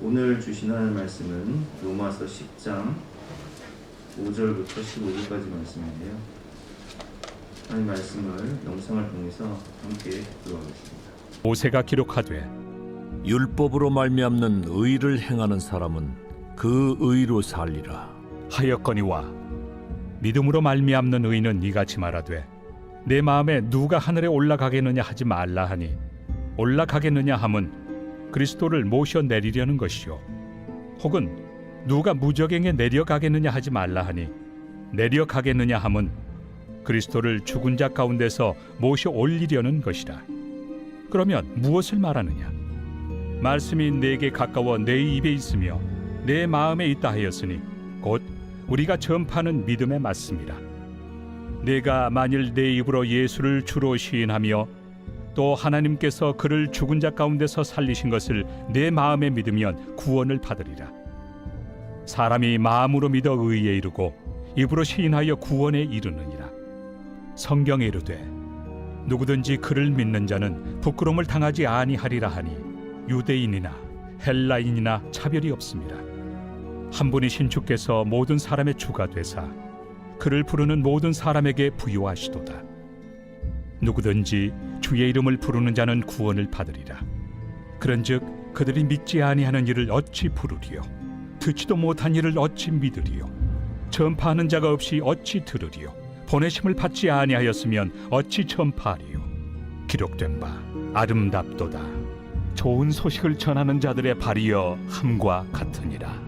오늘 주신 하나님 말씀은 로마서 10장 5절부터 15절까지 말씀인데요. 하나님 말씀을 영상을 통해서 함께 듣도록 하겠습니다. 모세가 기록하되 율법으로 말미암는 의를 행하는 사람은 그 의로 살리라. 하였거니와 믿음으로 말미암는 의는 이같이 말하되 내 마음에 누가 하늘에 올라가겠느냐 하지 말라 하니 올라가겠느냐 함은 그리스도를 모셔 내리려는 것이요 혹은 누가 무저갱에 내려가겠느냐 하지 말라 하니 내려가겠느냐 함은 그리스도를 죽은 자 가운데서 모셔 올리려는 것이라. 그러면 무엇을 말하느냐? 말씀이 내게 가까워 내 입에 있으며 내 마음에 있다 하였으니 곧 우리가 전파하는 믿음에 맞습니다. 내가 만일 내 입으로 예수를 주로 시인하며 또 하나님께서 그를 죽은 자 가운데서 살리신 것을 내 마음에 믿으면 구원을 받으리라. 사람이 마음으로 믿어 의에 이르고 입으로 시인하여 구원에 이르느니라. 성경에 이르되 누구든지 그를 믿는 자는 부끄러움을 당하지 아니하리라 하니 유대인이나 헬라인이나 차별이 없습니다. 한 분이신 주께서 모든 사람의 주가 되사 그를 부르는 모든 사람에게 부요하시도다. 누구든지 주의 이름을 부르는 자는 구원을 받으리라. 그런즉 그들이 믿지 아니하는 일을 어찌 부르리요? 듣지도 못한 일을 어찌 믿으리요? 전파하는 자가 없이 어찌 들으리요? 보내심을 받지 아니하였으면 어찌 전파하리요? 기록된 바 아름답도다. 좋은 소식을 전하는 자들의 발이여 함과 같으니라.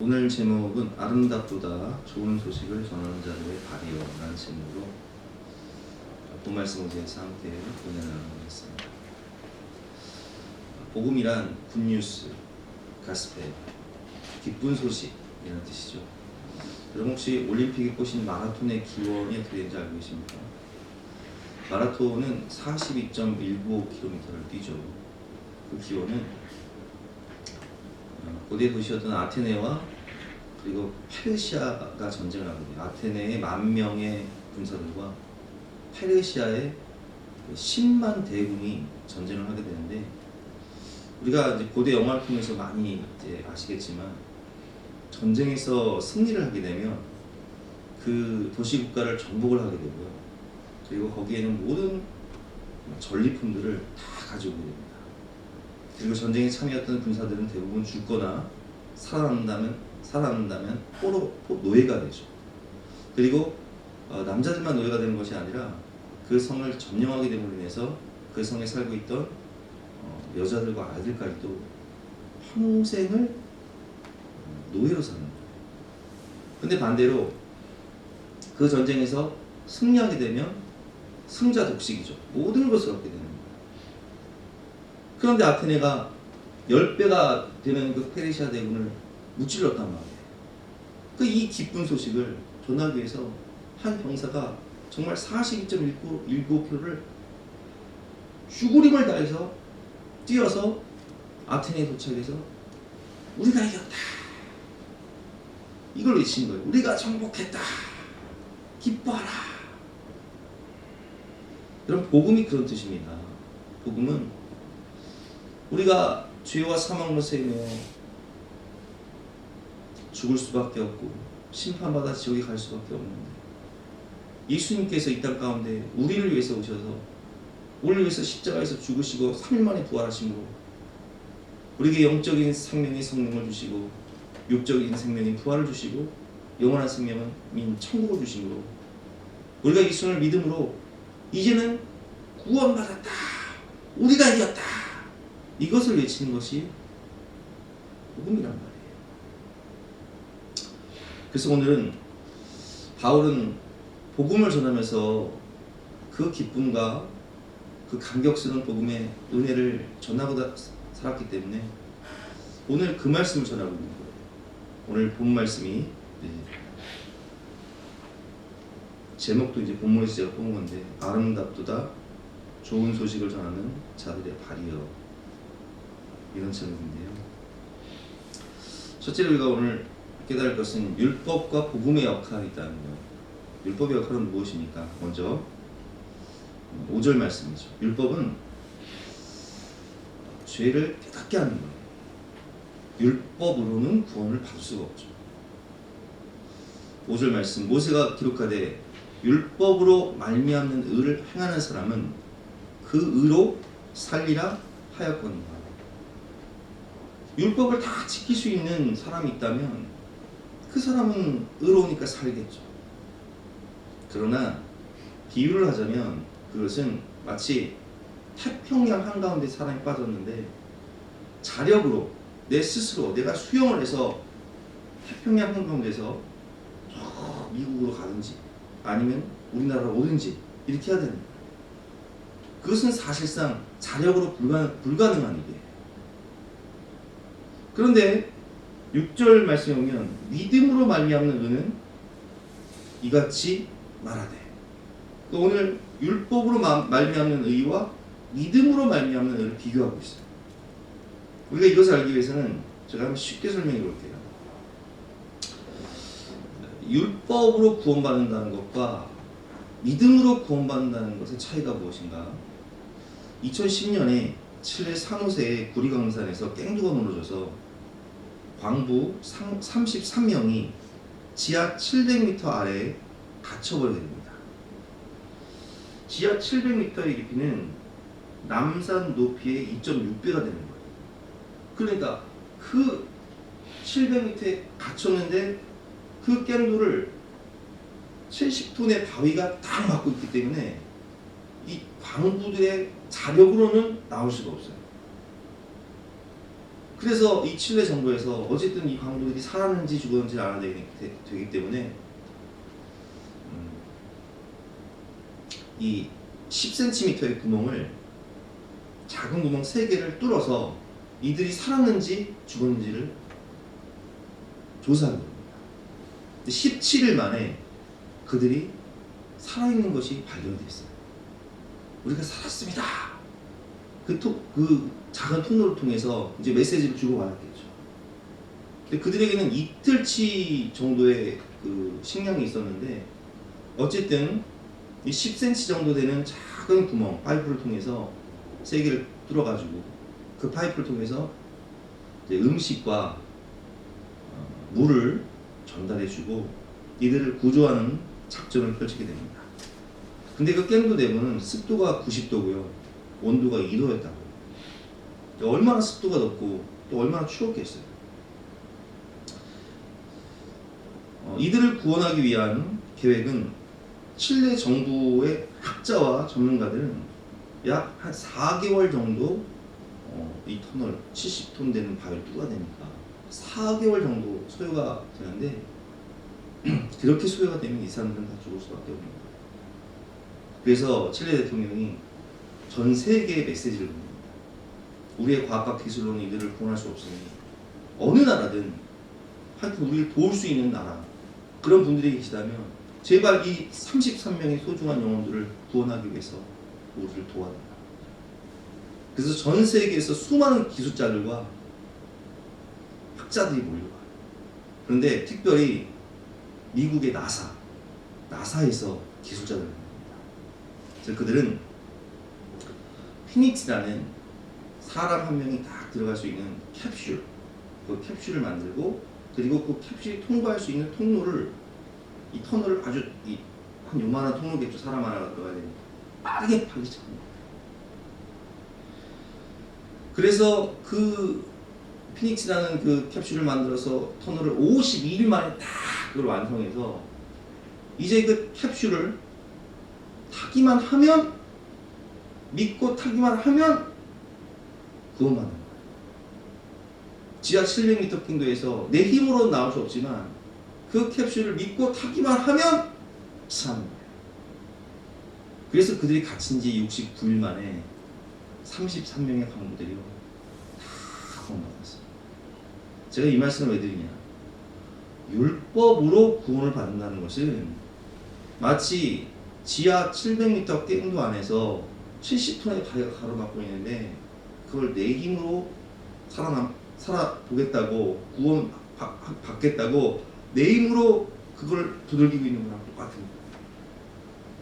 오늘 제목은 아름답도다 좋은 소식을 전하는 자들의 발이요 라는 제목으로 본 말씀을 위해서 함께 은혜를 나누겠습니다. 복음이란 굿뉴스, 가스펠, 기쁜 소식이라는 뜻이죠. 여러분 혹시 올림픽에 꽂힌 마라톤의 기원이 어떻게 되는지 알고 계십니까? 마라톤은 42.195km를 뛰죠. 그 기원은 고대 도시였던 아테네와 그리고 페르시아가 전쟁을 하거든요. 아테네의 10,000명의 군사들과 페르시아의 10만 대군이 전쟁을 하게 되는데, 우리가 이제 고대 영화를 통해서 많이 이제 아시겠지만 전쟁에서 승리를 하게 되면 그 도시 국가를 정복을 하게 되고요. 그리고 거기에는 모든 전리품들을 다 가져오게 됩니다. 그리고 전쟁에 참여했던 군사들은 대부분 죽거나 살아남는다면 노예가 되죠. 그리고 남자들만 노예가 되는 것이 아니라 그 성을 점령하게 됨으로 인해서 그 성에 살고 있던 여자들과 아이들까지도 평생을 노예로 사는 거예요. 근데 반대로 그 전쟁에서 승리하게 되면 승자 독식이죠. 모든 것을 얻게 되는 거예요. 그런데 아테네가 10배가 되는 그 페르시아 대군을 무찔렀단 말이에요. 이 기쁜 소식을 전하기 위해서 한 병사가 정말 42.195km를 죽으림을 다해서 뛰어서 아테네에 도착해서 우리가 이겼다, 이걸 외치는 거예요. 우리가 정복했다, 기뻐하라. 여러분, 복음이 그런 뜻입니다. 복음은 우리가 죄와 사망으로 세며 죽을 수밖에 없고 심판받아 지옥에 갈 수밖에 없는데, 예수님께서 이 땅 가운데 우리를 위해서 오셔서 우리를 위해서 십자가에서 죽으시고 3일 만에 부활하심으로 우리에게 영적인 생명의 성령을 주시고 육적인 생명의 부활을 주시고 영원한 생명인 천국을 주심으로 우리가 예수를 믿음으로 이제는 구원받았다, 우리가 이겼다, 이것을 외치는 것이 복음이란 말이에요. 그래서 오늘은 바울은 복음을 전하면서 그 기쁨과 그 감격스러운 복음의 은혜를 전하고 살았기 때문에 오늘 그 말씀을 전하고 있는 거예요. 오늘 본 말씀이 제목도 이제 본문에서 제가 뽑은 건데, 아름답도다 좋은 소식을 전하는 자들의 발이여, 이런 제목인데요. 첫째로 우리가 오늘 깨달을 것은 율법과 복음의 역할이 있다는 거예요. 율법의 역할은 무엇입니까? 먼저 5절 말씀이죠. 율법은 죄를 깨닫게 하는 거예요. 율법으로는 구원을 받을 수가 없죠. 5절 말씀, 모세가 기록하되 율법으로 말미암는 의를 행하는 사람은 그 의로 살리라 하였거니와. 율법을 다 지킬 수 있는 사람이 있다면 그 사람은 의로우니까 살겠죠. 그러나 비유를 하자면 그것은 마치 태평양 한가운데 사람이 빠졌는데 자력으로 내 스스로 내가 수영을 해서 태평양 한가운데서 저 미국으로 가든지 아니면 우리나라로 오든지 이렇게 해야 됩니다. 그것은 사실상 자력으로 불가능한 일이에요. 그런데 6절 말씀에 보면 믿음으로 말미암는 의는 이같이 말하되, 또 오늘 율법으로 말미암는 의와 믿음으로 말미암는 의를 비교하고 있어요. 우리가 이것을 알기 위해서는 제가 한번 쉽게 설명해 볼게요. 율법으로 구원받는다는 것과 믿음으로 구원받는다는 것의 차이가 무엇인가? 2010년에 칠레 산호세의 구리강산에서 깽두가 무너져서 광부 33명이 지하 700m 아래에 갇혀버리게 됩니다. 지하 700m의 깊이는 남산 높이의 2.6배가 되는 거예요. 그러니까 그 700m에 갇혔는데 그 깽두를 70톤의 바위가 딱 막고 있기 때문에 이 광부들의 자력으로는 나올 수가 없어요. 그래서 이 칠레 정부에서 어쨌든 이 광부들이 살았는지 죽었는지 알아야 되기 때문에 이 10cm의 구멍을, 작은 구멍 3개를 뚫어서 이들이 살았는지 죽었는지를 조사한 겁니다. 17일 만에 그들이 살아있는 것이 발견됐어요. 우리가 살았습니다. 그 작은 통로를 통해서 이제 메시지를 주고받았겠죠. 근데 그들에게는 이틀치 정도의 그 식량이 있었는데 어쨌든 이 10cm 정도 되는 작은 구멍, 파이프를 통해서 3개를 뚫어가지고 그 파이프를 통해서 이제 음식과 물을 전달해주고 이들을 구조하는 작전을 펼치게 됩니다. 근데 그 깽두 내부는 습도가 90도고요. 온도가 2도였다고요. 얼마나 습도가 높고 또 얼마나 추웠겠어요. 이들을 구원하기 위한 계획은 칠레 정부의 학자와 전문가들은 약 한 4개월 정도 이 터널 70톤 되는 바위를 뚫어내니까 4개월 정도 소요가 되는데 그렇게 소요가 되면 이 사람들은 다 죽을 수밖에 없는 거예요. 그래서 칠레 대통령이 전 세계에 메시지를 보냅니다. 우리의 과학과 기술로는 이들을 구원할 수 없으니 어느 나라든 하여튼 우리를 도울 수 있는 나라, 그런 분들이 계시다면 제발 이 33명의 소중한 영혼들을 구원하기 위해서 우리를 도와달라. 그래서 전 세계에서 수많은 기술자들과 학자들이 몰려와요. 그런데 특별히 미국의 나사에서 기술자들을 모입니다. 그래서 그들은 피닉스라는 사람 한 명이 딱 들어갈 수 있는 캡슐, 그 캡슐을 만들고, 그리고 그 캡슐이 통과할 수 있는 통로를, 이 터널을 아주 한 요만한 통로겠죠. 사람 하나가 들어가야 되니까 빠르게 파기시작합니다. 그래서 그 피닉스라는 그 캡슐을 만들어서 터널을 52일 만에 딱 그걸 완성해서 이제 그 캡슐을 타기만 하면, 믿고 타기만 하면 구원받는 거예요. 지하 700m 킹도에서 내 힘으로 나올 수 없지만 그 캡슐을 믿고 타기만 하면 사는 거예요. 그래서 그들이 갇힌 지 69일 만에 33명의 광부들이 다 구원받았어요. 제가 이 말씀을 왜 드리냐? 율법으로 구원을 받는다는 것은 마치 지하 700m 깽도 안에서 70톤의 바위가 가로막고 있는데 그걸 내 힘으로 살아보겠다고, 구원 받겠다고 내 힘으로 그걸 두들기고 있는 거랑 똑같습니다.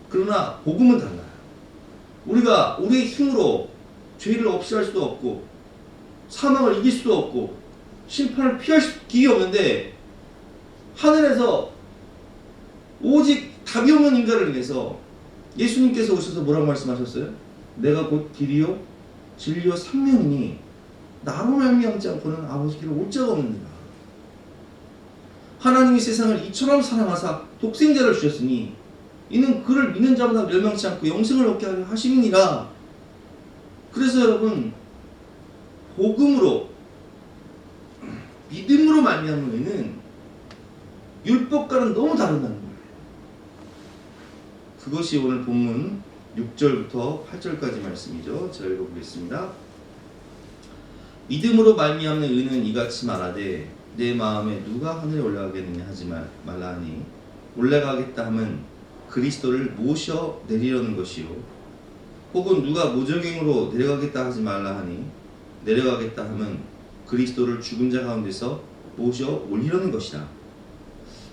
그러나 복음은 달라요. 우리가 우리의 힘으로 죄를 없이 할 수도 없고 사망을 이길 수도 없고 심판을 피할 길이 없는데 하늘에서 오직 답이 없는 인간을 위해서 예수님께서 오셔서 뭐라고 말씀하셨어요? 내가 곧 길이요 진리요 생명이니 나로 말미암지 않고는 아버지께로 올 자가 없느니라. 하나님이 세상을 이처럼 사랑하사 독생자를 주셨으니 이는 그를 믿는 자마다 멸망치 않고 영생을 얻게 하려 하심이니라. 그래서 여러분, 복음으로 믿음으로 말미암는 의는 율법과는 너무 다르다는 거예요. 그것이 오늘 본문 6절부터 8절까지 말씀이죠. 제가 읽어보겠습니다. 믿음으로 말미암는 의는 이같이 말하되 내 마음에 누가 하늘에 올라가겠느냐 하지 말라 하니 올라가겠다 함은 그리스도를 모셔 내리려는 것이요 혹은 누가 무적행으로 내려가겠다 하지 말라 하니 내려가겠다 함은 그리스도를 죽은 자 가운데서 모셔 올리려는 것이라.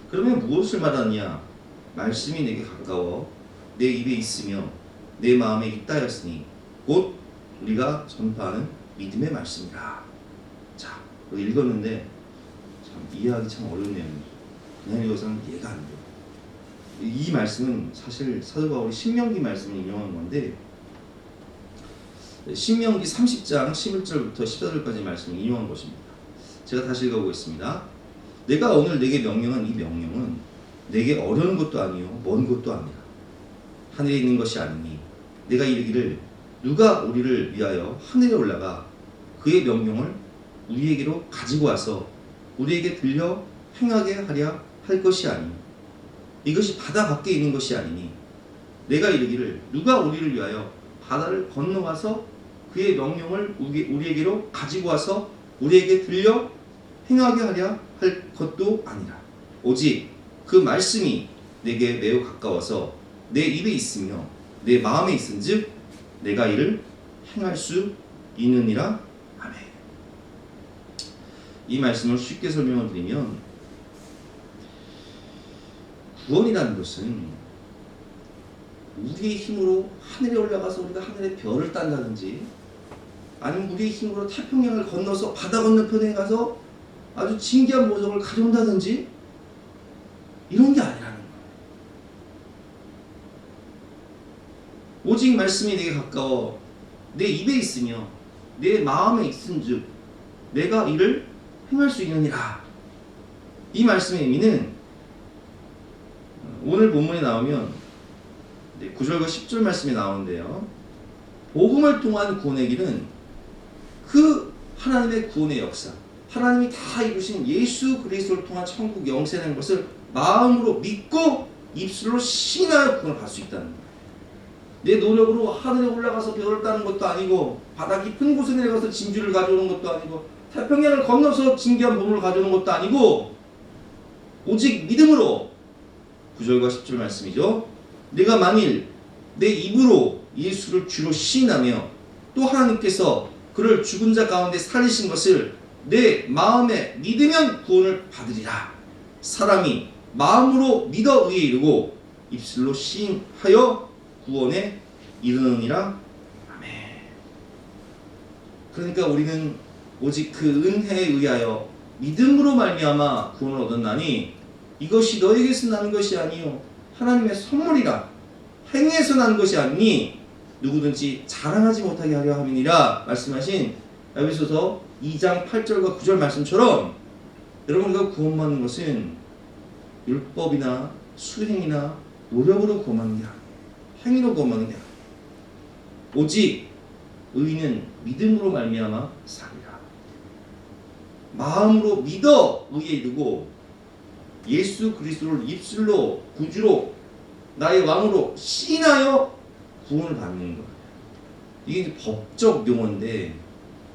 그러면 무엇을 말하느냐? 말씀이 내게 가까워 내 입에 있으며 내 마음에 있다 하였으니 곧 우리가 전파하는 믿음의 말씀이라. 자, 읽었는데 참 이해하기 참 어렵네요. 그냥 읽어서는 이해가 안 돼요. 이 말씀은 사실 사도 바울이 신명기 말씀을 인용한 건데 신명기 30장 11절부터 14절까지 말씀을 인용한 것입니다. 제가 다시 읽어보겠습니다. 내가 오늘 내게 명령한 이 명령은 내게 어려운 것도 아니요 먼 것도 아니라 하늘에 있는 것이 아니니 내가 이르기를 누가 우리를 위하여 하늘에 올라가 그의 명령을 우리에게로 가지고 와서 우리에게 들려 행하게 하랴 할 것이 아니 이것이 바다 밖에 있는 것이 아니니 내가 이르기를 누가 우리를 위하여 바다를 건너와서 그의 명령을 우리에게로 가지고 와서 우리에게 들려 행하게 하랴 할 것도 아니라 오직 그 말씀이 내게 매우 가까워서 내 입에 있으며 내 마음에 있은즉 내가 이를 행할 수 있느니라. 아멘. 이 말씀을 쉽게 설명을 드리면 구원이라는 것은 우리의 힘으로 하늘에 올라가서 우리가 하늘의 별을 딴다든지 아니면 우리의 힘으로 태평양을 건너서 바다 건너편에 가서 아주 진귀한 보석을 가져온다든지 이런 게 아니라는 거예요. 오직 말씀이 내게 가까워 내 입에 있으며 내 마음에 있은즉 내가 이를 행할 수 있느니라. 이 말씀의 의미는 오늘 본문에 나오면 9절과 10절 말씀이 나오는데요. 복음을 통한 구원의 길은 그 하나님의 구원의 역사, 하나님이 다 이루신 예수 그리스도를 통한 천국 영생하는 것을 마음으로 믿고 입술로 신하여 구원을 받을 수 있다는 거예요. 내 노력으로 하늘에 올라가서 별을 따는 것도 아니고 바다 깊은 곳에 내려가서 진주를 가져오는 것도 아니고 태평양을 건너서 진귀한 보물을 가져오는 것도 아니고 오직 믿음으로 9절과 10절 말씀이죠. 내가 만일 내 입으로 예수를 주로 시인하며 또 하나님께서 그를 죽은 자 가운데 살리신 것을 내 마음에 믿으면 구원을 받으리라. 사람이 마음으로 믿어 의에 이르고 입술로 시인하여 구원에 이르느니라. 아멘. 그러니까 우리는 오직 그 은혜에 의하여 믿음으로 말미암아 구원을 얻었나니 이것이 너에게서 나는 것이 아니요 하나님의 선물이라. 행위에서 나는 것이 아니니 누구든지 자랑하지 못하게 하려 함이니라 말씀하신 에베소서 2장 8절과 9절 말씀처럼 여러분 우리가 구원받는 것은 율법이나 수행이나 노력으로 구원받는 게 아니에요. 행위로 구원받는 게 아니에요. 오직 의인은 믿음으로 말미암아 살리라. 마음으로 믿어 의에 이르고 예수 그리스도를 입술로 구주로 나의 왕으로 시인하여 구원을 받는 거예요. 이게 이제 법적 용어인데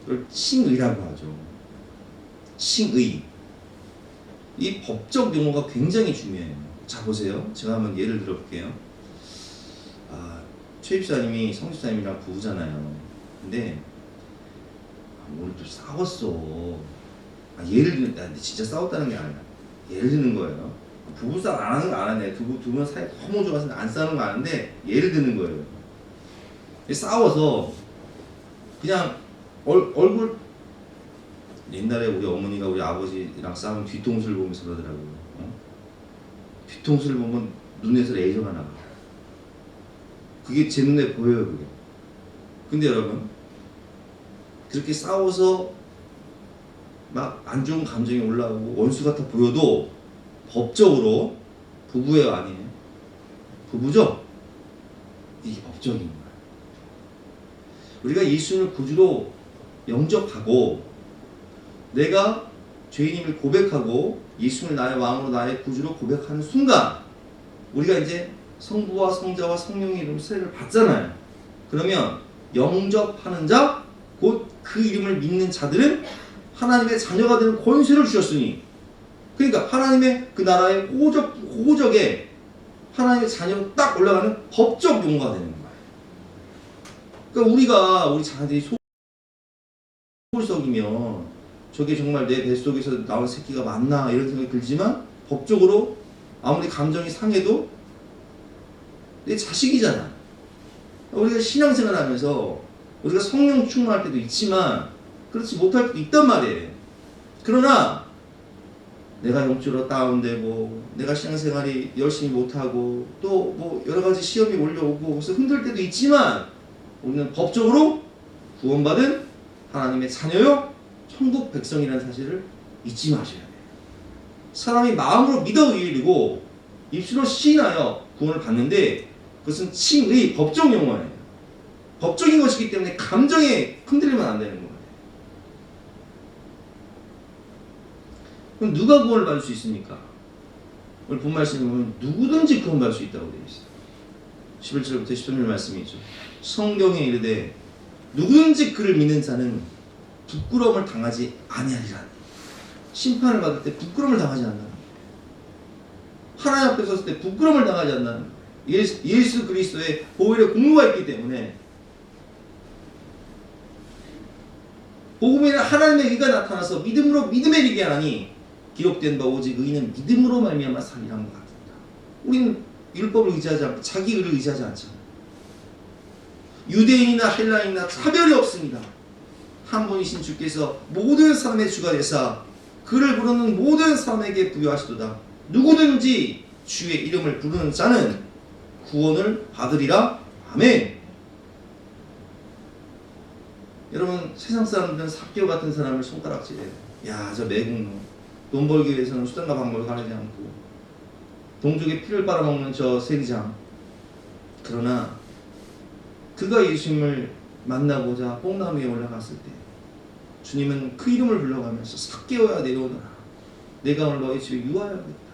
이걸 칭의라고 하죠. 칭의. 이 법적 용어가 굉장히 중요해요. 자 보세요. 제가 한번 예를 들어볼게요. 최 집사님이 성 집사님이랑 부부잖아요. 근데 오늘 또 싸웠어. 예를 들면 근데 진짜 싸웠다는 게 아니라 예를 드는 거예요. 부부싸움 안 하는 거 안 하네. 두 분 사이 너무 좋아서 안 싸우는 거 아는데 예를 드는 거예요. 싸워서 그냥 얼굴 옛날에 우리 어머니가 우리 아버지랑 싸운 뒤통수를 보면서 그러더라고요. 뒤통수를 보면 눈에서 레이저가 나가. 그게 제 눈에 보여요, 그게. 근데 여러분, 그렇게 싸워서 막 안 좋은 감정이 올라오고 원수 같아 보여도 법적으로 부부예요, 아니에요? 부부죠? 이게 법적인 거예요. 우리가 예수님을 구주로 영접하고 내가 죄인임을 고백하고 예수님을 나의 왕으로 나의 구주로 고백하는 순간 우리가 이제 성부와 성자와 성령의 이름으로 세례를 받잖아요. 그러면 영접하는 자, 곧 그 이름을 믿는 자들은 하나님의 자녀가 되는 권세를 주셨으니, 그러니까 하나님의 그 나라의 호적에 하나님의 자녀로 딱 올라가는 법적 용어가 되는 거예요. 그러니까 우리 자녀들이 소굴석이면 저게 정말 내 뱃속에서 나온 새끼가 맞나 이런 생각이 들지만 법적으로 아무리 감정이 상해도 내 자식이잖아. 우리가 신앙생활 하면서 우리가 성령 충만할 때도 있지만 그렇지 못할 때도 있단 말이에요. 그러나 내가 영적으로 다운되고 내가 신앙생활이 열심히 못하고 또 뭐 여러 가지 시험이 몰려오고 그래서 힘들 때도 있지만 우리는 법적으로 구원받은 하나님의 자녀요 천국 백성이라는 사실을 잊지 마셔야 돼요. 사람이 마음으로 믿어 의리고 입술로 시인하여 구원을 받는데 그것은 칭의 법적 용어예요. 법적인 것이기 때문에 감정에 흔들리면 안 되는 거예요. 그럼 누가 구원을 받을 수 있습니까? 오늘 본 말씀에 보면 누구든지 구원받을 수 있다고 되어 있어요. 11절부터 13절 말씀이 있죠. 성경에 이르되 누구든지 그를 믿는 자는 부끄러움을 당하지 아니하리라. 심판을 받을 때 부끄러움을 당하지 않는다는 거예요. 하나님 앞에 섰을 때 부끄러움을 당하지 않는다는 거예요. 예수 그리스도의 보혈의 공로가 있기 때문에 복음에는 하나님의 의가 나타나서 믿음으로 믿음에 이르게 하나니 기록된 바 오직 의인은 믿음으로 말미암아 살리라는 것 같습니다. 우리는 율법을 의지하지 않고 자기 의를 의지하지 않잖아요. 유대인이나 헬라인이나 차별이 없습니다. 한 분이신 주께서 모든 사람의 주가 되사 그를 부르는 모든 사람에게 부여하시도다. 누구든지 주의 이름을 부르는 자는 구원을 받으리라. 아멘. 여러분 세상 사람들은 삭개오 같은 사람을 손가락질해요. 야, 저 매국노. 돈 벌기 위해서는 수단과 방법을 가리지 않고 동족의 피를 빨아먹는 저 세리장. 그러나 그가 예수님을 만나고자 뽕나무 위에 올라갔을 때 주님은 그 이름을 불러가면서 삭개오야 내려오너라. 내가 오늘 너희 집에 유하여야겠다.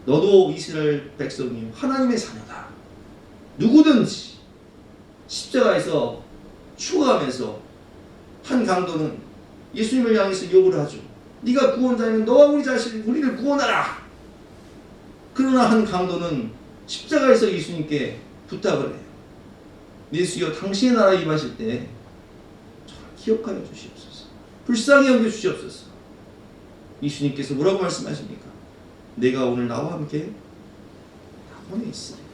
너도 이스라엘 백성이요 하나님의 자녀다. 누구든지 십자가에서 죽어가면서 한 강도는 예수님을 향해서 요구를 하죠. 네가 구원자면 너와 우리 자신 우리를 구원하라. 그러나 한 강도는 십자가에서 예수님께 부탁을 해요. 예수여 당신의 나라에 임하실 때 저를 기억하여 주시옵소서. 불쌍히 여겨 주시옵소서. 예수님께서 뭐라고 말씀하십니까? 내가 오늘 나와 함께 낙원에 있으리라.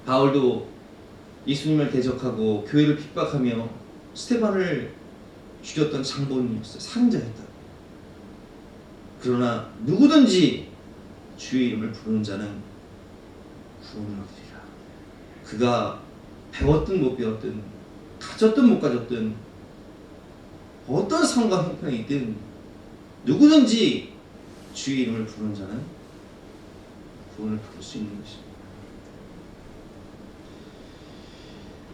바울도 예수님을 대적하고 교회를 핍박하며 스테반을 죽였던 장본인이었어요. 살인자였다. 그러나 누구든지 주의 이름을 부르는 자는 구원을 얻으리라. 그가 배웠든 못 배웠든 가졌든 못 가졌든 어떤 상황과 형편에 있든 누구든지 주의 이름을 부르는 자는 구원을 받을 수 있는 것입니다.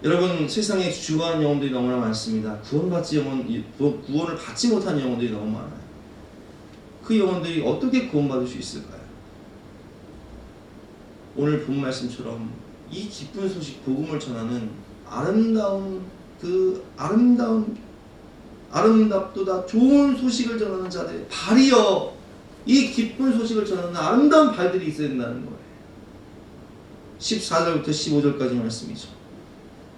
여러분 세상에 죽어가는 영혼들이 너무나 많습니다. 구원을 받지 못한 영혼들이 너무 많아요. 그 영혼들이 어떻게 구원받을 수 있을까요? 오늘 본 말씀처럼 이 기쁜 소식 복음을 전하는 아름답도다 좋은 소식을 전하는 자들 발이여 이 기쁜 소식을 전하는 아름다운 발들이 있어야 된다는 거예요. 14절부터 15절까지 말씀이죠.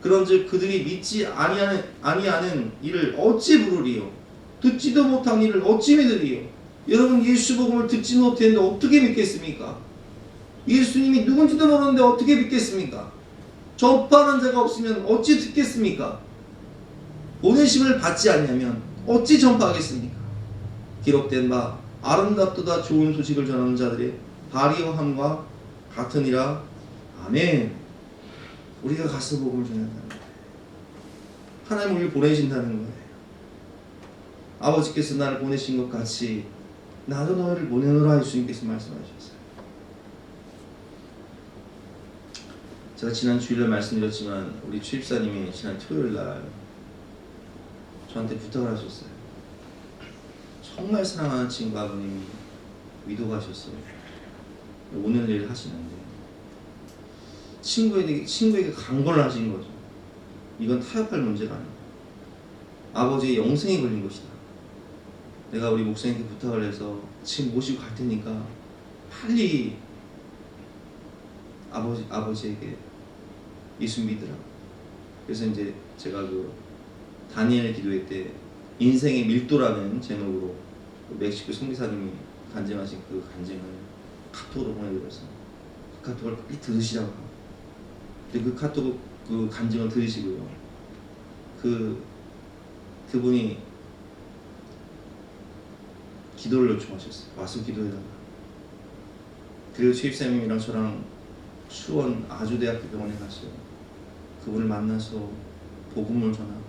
그런즉 그들이 믿지 아니하는 이를 어찌 부르리요? 듣지도 못한 이를 어찌 믿으리요? 여러분 예수 복음을 듣지 못했는데 어떻게 믿겠습니까? 예수님이 누군지도 모르는데 어떻게 믿겠습니까? 접하는 자가 없으면 어찌 듣겠습니까? 보내심을 받지 않냐면 어찌 전파하겠습니까? 기록된 바 아름답도다 좋은 소식을 전하는 자들의 발의함과 같으니라. 아멘. 우리가 가서 복음을 전한다는 거예요. 하나님 우리를 보내신다는 거예요. 아버지께서 나를 보내신 것 같이 나도 너희를 보내노라 예수님께서 말씀하셨어요. 제가 지난 주일날 말씀드렸지만 우리 주입사님이 지난 토요일날 저한테 부탁을 하셨어요. 정말 사랑하는 친구 아버님이 위도가셨어요. 오늘 내일 하시는데 친구에게 강권을 하신 거죠. 이건 타협할 문제가 아니야. 아버지의 영생이 걸린 것이다. 내가 우리 목사님께 부탁을 해서 지금 모시고 갈 테니까 빨리 아버지에게 예수 믿으라. 그래서 이제 제가 그 다니엘 기도회 때 인생의 밀도라는 제목으로 그 멕시코 선교사님이 간증하신 그 간증을 카톡으로 보내드려서 그 카톡을 빨리 들으시라고 하고, 근데 그 카톡 그 간증을 들으시고요, 그분이 기도를 요청하셨어요. 와서 기도해달라. 그리고 최입사님이랑 저랑 수원 아주대학교 병원에 갔어요. 그분을 만나서 복음을 전하고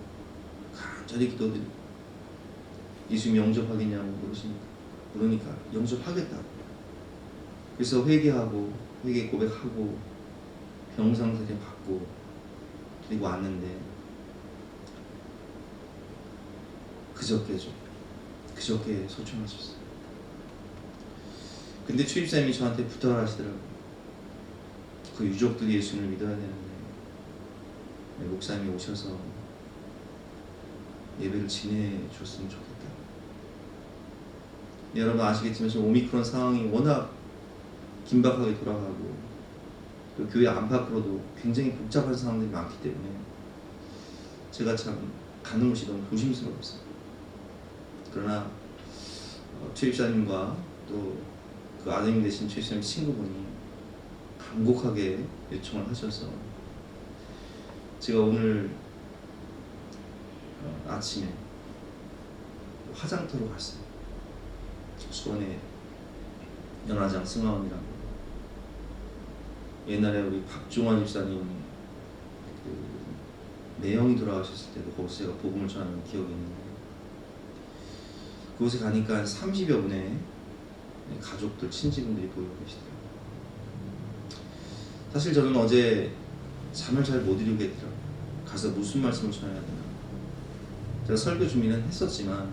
간절히 기도드리고 예수님 영접하겠냐고 그러니까 영접하겠다고. 그래서 회개 고백하고 병상세례 받고 그리고 왔는데 그저께 소천하셨어요. 근데 추입사님이 저한테 부탁을 하시더라고요. 그 유족들이 예수님을 믿어야 되는데 목사님이 오셔서 예배를 지내줬으면 좋겠다. 여러분 아시겠지만 지금 오미크론 상황이 워낙 긴박하게 돌아가고 그 교회 안팎으로도 굉장히 복잡한 상황들이 많기 때문에 제가 참 가는 곳이 너무 조심스러웠어요. 그러나 최입사님과 또 그 아드님 되신 최입사님 친구분이 간곡하게 요청을 하셔서 제가 오늘 아침에 화장터로 갔어요. 수원에 연화장 승화원이라고, 옛날에 우리 박종환 집사님 그 매형이 돌아가셨을 때도 거기서 제가 복음을 전하는 기억이 있는데, 그곳에 가니까 30여 분의 가족들, 친지분들이 보이고 계시더라고요. 사실 저는 어제 잠을 잘 못 이루겠더라고요. 가서 무슨 말씀을 전해야 되나. 제가 설교 준비는 했었지만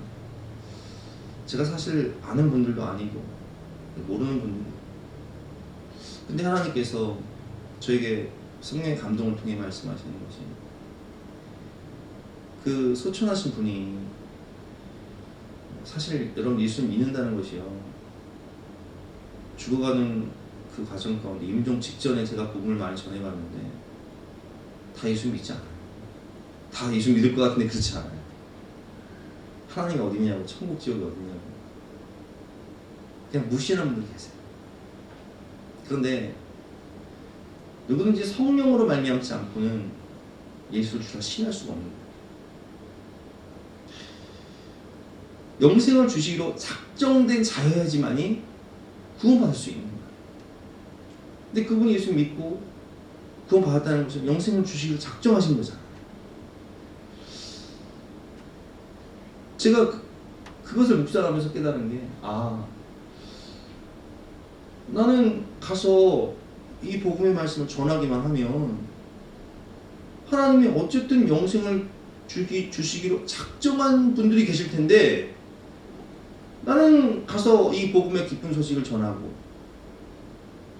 제가 사실 아는 분들도 아니고 모르는 분들도, 근데 하나님께서 저에게 성령의 감동을 통해 말씀하시는 것이, 그 소천하신 분이 사실 여러분 예수를 믿는다는 것이요, 죽어가는 그 과정 가운데 임종 직전에 제가 복음을 많이 전해봤는데 다 예수 믿지 않아요. 다 예수 믿을 것 같은데 그렇지 않아요. 하나님이 어디냐고, 천국 지옥이 어디냐고 그냥 무시하는 분들 계세요. 그런데 누구든지 성령으로 말미암지 않고는 예수를 주라 신할 수가 없는 거예요. 영생을 주시기로 작정된 자여야지만이 구원받을 수 있는 거예요. 근데 그분이 예수 믿고 구원받았다는 것은 영생을 주시기로 작정하신 거잖아요. 제가 그것을 묵상하면서 깨달은 게, 나는 가서 이 복음의 말씀을 전하기만 하면 하나님이 어쨌든 영생을 주시기로 작정한 분들이 계실 텐데, 나는 가서 이 복음의 기쁜 소식을 전하고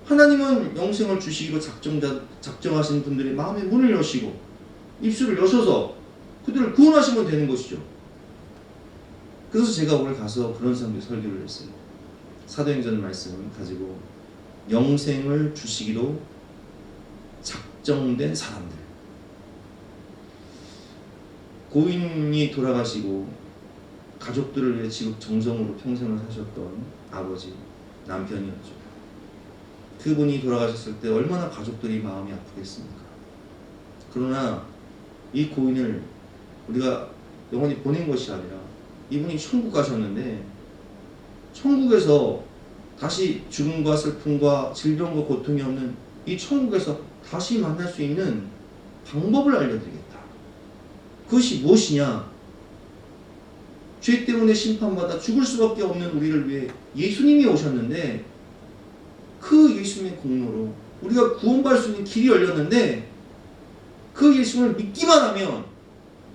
하나님은 영생을 주시기로 작정하신 분들의 마음의 문을 여시고 입술을 여셔서 그들을 구원하시면 되는 것이죠. 그래서 제가 오늘 가서 그런 설교를 했어요. 사도행전 말씀을 가지고 영생을 주시기로 작정된 사람들, 고인이 돌아가시고 가족들을 위해 지극정성으로 평생을 사셨던 아버지, 남편이었죠. 그분이 돌아가셨을 때 얼마나 가족들이 마음이 아프겠습니까? 그러나 이 고인을 우리가 영원히 보낸 것이 아니라 이분이 천국 가셨는데 천국에서 다시 죽음과 슬픔과 질병과 고통이 없는 이 천국에서 다시 만날 수 있는 방법을 알려드리겠다. 그것이 무엇이냐? 죄 때문에 심판받아 죽을 수밖에 없는 우리를 위해 예수님이 오셨는데 그 예수님의 공로로 우리가 구원받을 수 있는 길이 열렸는데 그 예수님을 믿기만 하면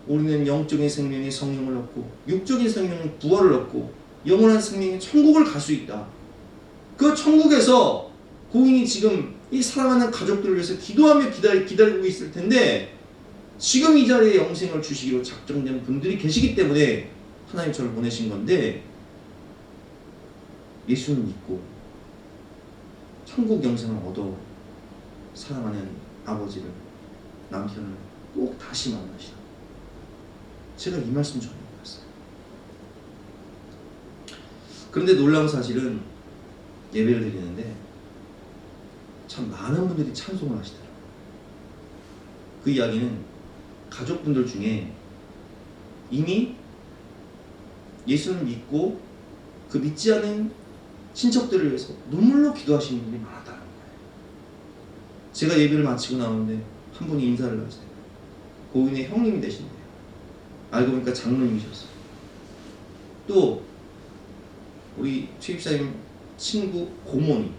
우리는 영적인 생명의 성령을 얻고 육적인 생명의 부활을 얻고 영원한 생명의 천국을 갈 수 있다. 그 천국에서 고인이 지금 이 사랑하는 가족들을 위해서 기도하며 기다리고 있을 텐데 지금 이 자리에 영생을 주시기로 작정된 분들이 계시기 때문에 하나님 저를 보내신 건데 예수를 믿고 천국 영생을 얻어 사랑하는 아버지를 남편을 꼭 다시 만나시라. 제가 이 말씀 전해드렸어요. 그런데 놀라운 사실은 예배를 드리는데 참 많은 분들이 찬송을 하시더라고요. 그 이야기는 가족분들 중에 이미 예수를 믿고 그 믿지 않은 친척들을 위해서 눈물로 기도하시는 분들이 많았다는 거예요. 제가 예배를 마치고 나오는데 한 분이 인사를 하세요. 고인의 형님이 되신대요. 알고 보니까 장로님이셨어요. 또 우리 최집사님 친구 고모님,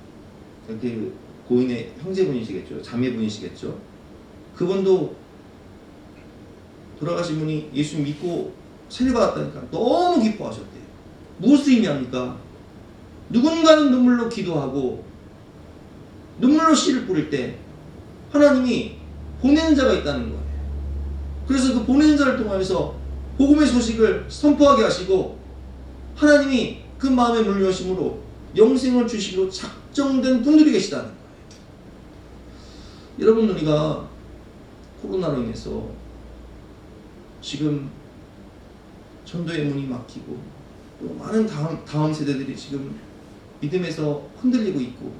그 고인의 형제분이시겠죠, 자매분이시겠죠. 그분도 돌아가신 분이 예수 믿고 세례받았다니까 너무 기뻐하셨대요. 무엇을 의미합니까? 누군가는 눈물로 기도하고 눈물로 씨를 뿌릴 때 하나님이 보내는 자가 있다는 거예요. 그래서 그 보내는 자를 통해서 복음의 소식을 선포하게 하시고 하나님이 그 마음에 물려심으로 영생을 주시기로 작정된 분들이 계시다는 거예요. 여러분, 우리가 코로나로 인해서 지금 전도의 문이 막히고 또 많은 다음 세대들이 지금 믿음에서 흔들리고 있고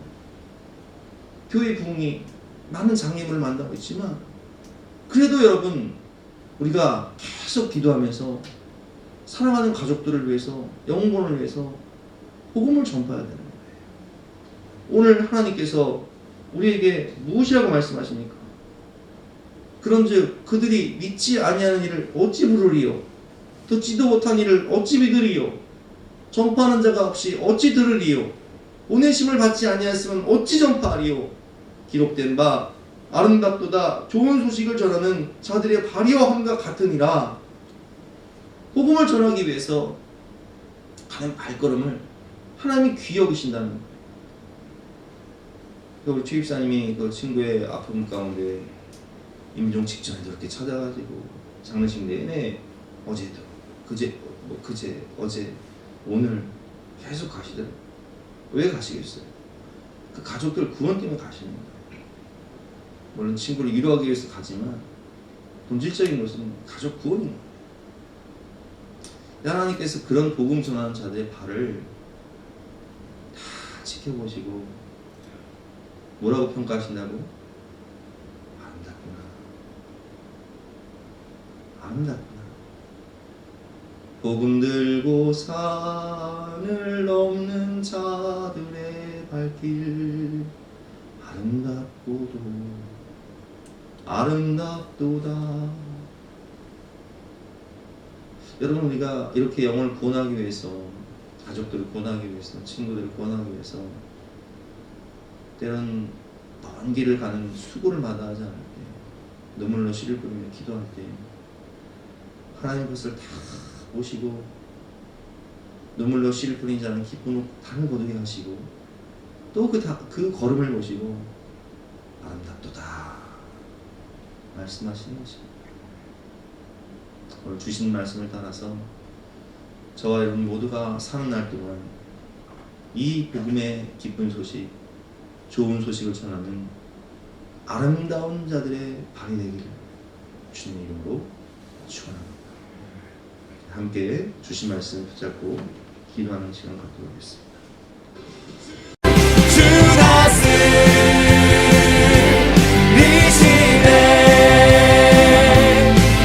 교회 부흥이 많은 장애물을 만나고 있지만 그래도 여러분, 우리가 계속 기도하면서 사랑하는 가족들을 위해서 영혼을 위해서 복음을 전파해야 되는 거예요. 오늘 하나님께서 우리에게 무엇이라고 말씀하십니까? 그런즉 그들이 믿지 아니하는 일을 어찌 부르리요? 듣지도 못한 일을 어찌 믿으리요? 전파하는 자가 없이 어찌 들으리요? 보내심을 받지 아니하였으면 어찌 전파하리요? 기록된 바 아름답도다 좋은 소식을 전하는 자들의 발이와함과 같으니라. 복음을 전하기 위해서 가는 발걸음을 하나님이 귀히 여기신다는 거예요. 우리 주입사님이 그 친구의 아픔 가운데 임종 직전에도 이렇게 찾아가지고 장례식 내내 어제도 그제 어제 오늘 계속 가시더라고요. 왜 가시겠어요? 그 가족들 구원 때문에 가시는 거예요. 물론 친구를 위로하기 위해서 가지만 본질적인 것은 가족 구원인 거예요. 하나님께서 그런 복음 전하는 자들의 발을 다 지켜보시고 뭐라고 평가하신다고? 아름답구나. 복음 들고 산을 넘는 자들의 발길 아름답도다. 여러분, 우리가 이렇게 영혼을 구원하기 위해서, 가족들을 구원하기 위해서, 친구들을 구원하기 위해서 때론 먼 길을 가는 수고를 마다하지 않을 때, 눈물로 씨를 뿌리며 기도할 때 하나님 것을 다 보시고 눈물로 씨를 뿌린 자는 기쁨으로 단을 거두게 하시고 또 그 걸음을 보시고 아름답도다 말씀하시는 것입니다. 오늘 주신 말씀을 따라서 저와 여러분 모두가 사는 날 동안 이 복음의 기쁜 소식, 좋은 소식을 전하는 아름다운 자들의 발이 되기를 주님 이름으로 축원합니다. 함께 주신 말씀 붙잡고 기도하는 시간 갖도록 하겠습니다. 주 다스리시네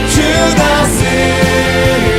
주 다스리시네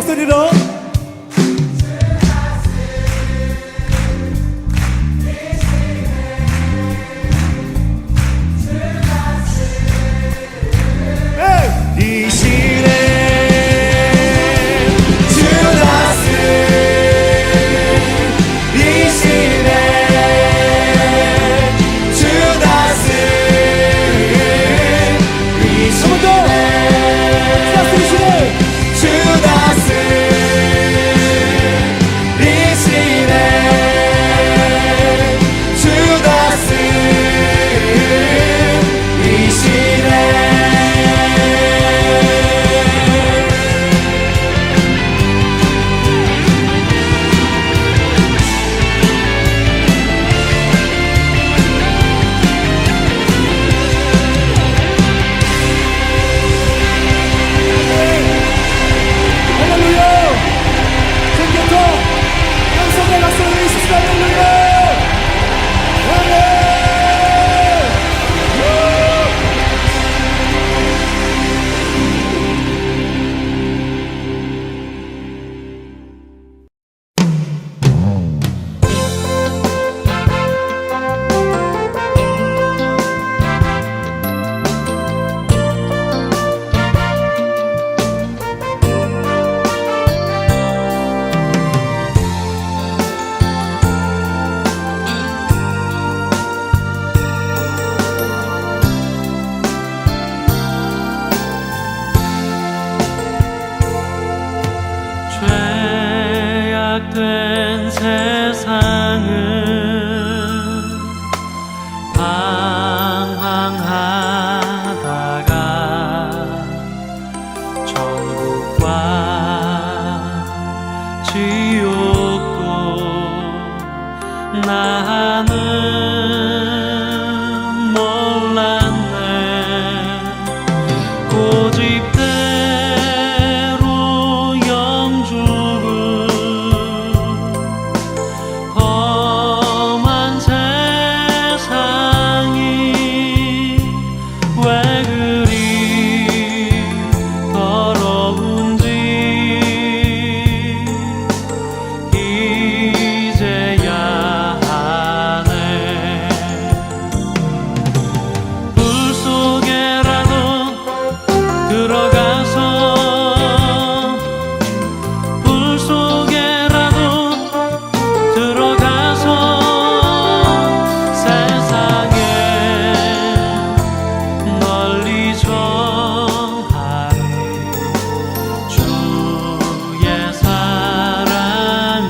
목소리로 이 시대 주다스 이 시대 주다스 이 시대 주다스 이 시대 주다스 이 시대 죄악된 세상은 방황하다가 천국과 지옥도 나는 몰랐네. 고집대로 영주를 험한 세상이 왜 그리 더러운지 이제야 아네. 불 속에라도 들어가서 불 속에라도 들어가서 세상에 널리 전하리 주의 사랑은.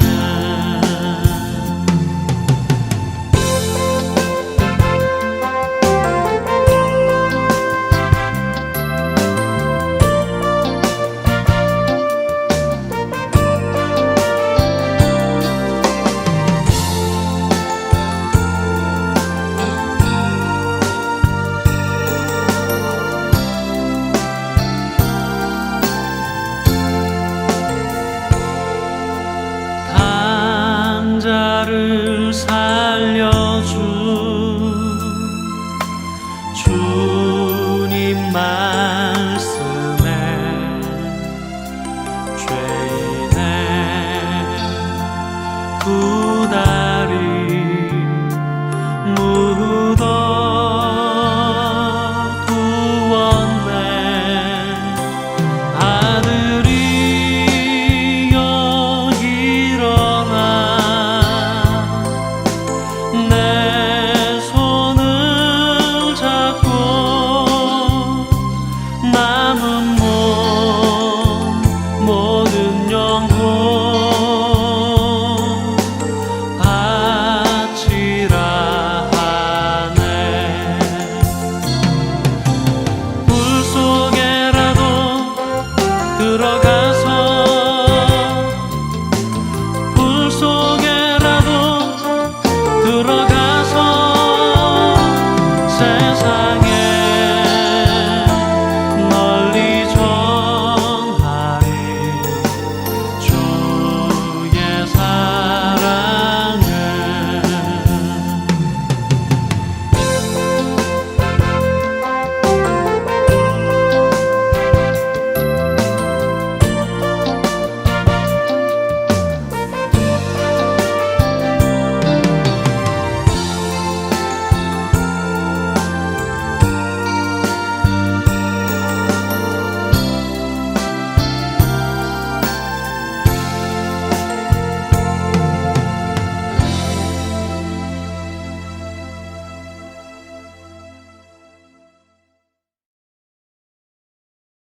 강자를 살려준 주님 말씀에 죄인의 두 다리 묻어 두었네. 아들이여 일어나 내 손을 잡고 남은 몸 모든 영혼 바치라 하네. 불 속에라도 들어가